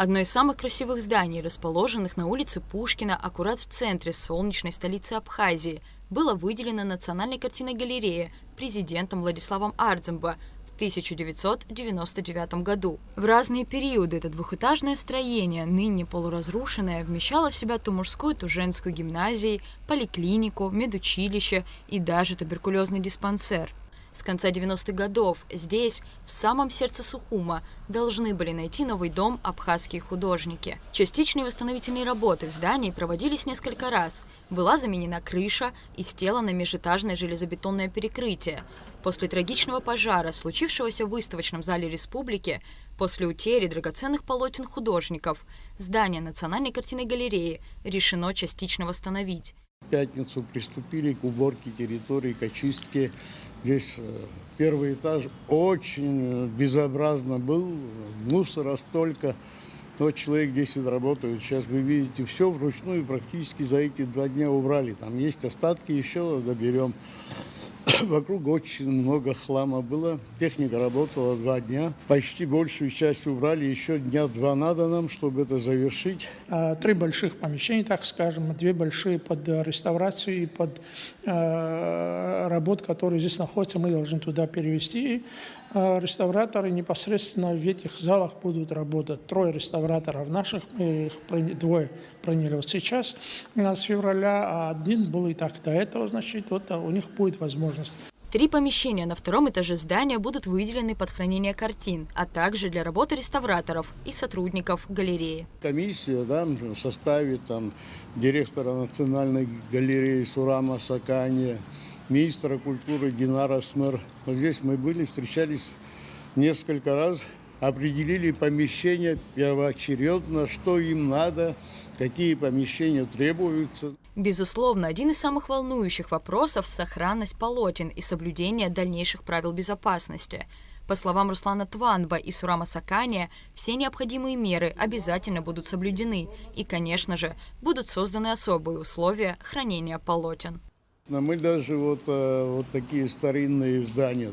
Одно из самых красивых зданий, расположенных на улице Пушкина, аккурат в центре солнечной столицы Абхазии, было выделено Национальной картинной галереей президентом Владиславом Ардзембо в 1999 году. В разные периоды это двухэтажное строение, ныне полуразрушенное, вмещало в себя то мужскую, то женскую гимназии, поликлинику, медучилище и даже туберкулезный диспансер. С конца 90-х годов здесь, в самом сердце Сухума, должны были найти новый дом абхазские художники. Частичные восстановительные работы в здании проводились несколько раз. Была заменена крыша и сделано межэтажное железобетонное перекрытие. После трагичного пожара, случившегося в выставочном зале республики, после утери драгоценных полотен художников, здание Национальной картинной галереи решено частично восстановить. В пятницу приступили к уборке территории, к очистке. Здесь первый этаж очень безобразно был, мусора столько. Но человек 10 работают. Сейчас вы видите, все вручную практически за эти 2 дня убрали. Там есть остатки, еще доберем. Вокруг очень много хлама было. Техника работала 2 дня. Почти большую часть убрали. Еще 2 дня надо нам, чтобы это завершить. 3 больших помещения, так скажем, 2 большие под реставрацию и под работ, которые здесь находятся, мы должны туда перевести. Реставраторы непосредственно в этих залах будут работать. 3 реставраторов наших, мы их 2 приняли вот сейчас, с февраля, а 1 был и так до этого, значит, вот у них будет возможность. 3 помещения на 2-м этаже здания будут выделены под хранение картин, а также для работы реставраторов и сотрудников галереи. Комиссия в составе директора Национальной галереи Сурама Сакания, министра культуры Динара Смер. Вот здесь мы были, встречались несколько раз, определили помещения первоочередно, что им надо, какие помещения требуются. Безусловно, один из самых волнующих вопросов – сохранность полотен и соблюдение дальнейших правил безопасности. По словам Руслана Тванба и Сурама Сакания, все необходимые меры обязательно будут соблюдены и, конечно же, будут созданы особые условия хранения полотен. Мы даже вот такие старинные здания,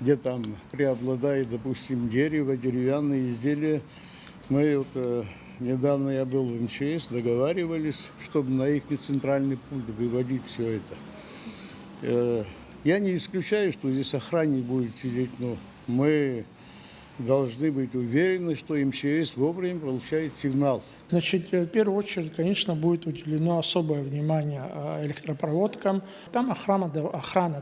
где там преобладает, допустим, дерево, деревянные изделия. Мы недавно я был в МЧС, договаривались, чтобы на их центральный пункт выводить все это. Я не исключаю, что здесь охранник будет сидеть, но мы должны быть уверены, что МЧС вовремя получает сигнал. Значит, в первую очередь, конечно, будет уделено особое внимание электропроводкам. Там охрана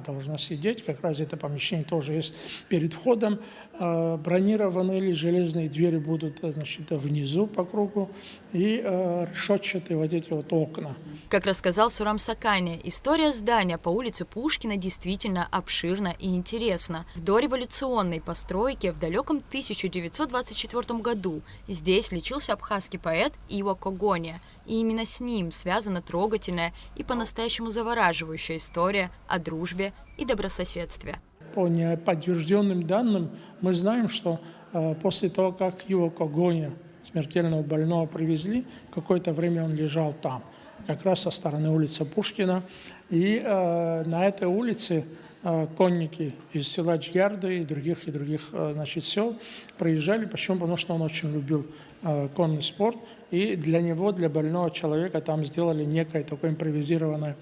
должна сидеть, как раз это помещение тоже есть перед входом. Бронированные или железные двери будут, значит, внизу по кругу и решетчатые вот эти вот окна. Как рассказал Сурам Сакания, история здания по улице Пушкина действительно обширна и интересна. В дореволюционной постройке в далеком 1924 году здесь лечился абхазский поэт Иво Когония, и именно с ним связана трогательная и по-настоящему завораживающая история о дружбе и добрососедстве. По неподтвержденным данным мы знаем, что после того, как Иво Когония, смертельного больного, привезли, какое-то время он лежал там, как раз со стороны улицы Пушкина. И на этой улице конники из села Джгярды и других значит, сел приезжали. Почему? Потому что он очень любил конный спорт. И для него, для больного человека, там сделали некое такое импровизированное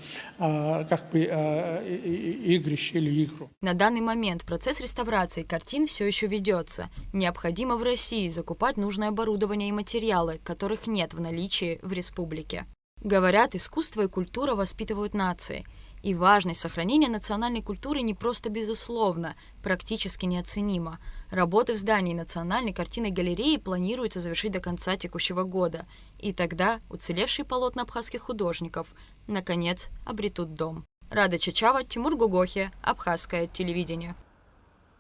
игрище или игру. На данный момент процесс реставрации картин все еще ведется. Необходимо в России закупать нужное оборудование и материалы, которых нет в наличии в республике. Говорят, искусство и культура воспитывают нации. И важность сохранения национальной культуры не просто безусловно, практически неоценима. Работы в здании Национальной картинной галереи планируется завершить до конца текущего года. И тогда уцелевшие полотна абхазских художников, наконец, обретут дом. Рада Чачава, Тимур Гугохи, Абхазское телевидение.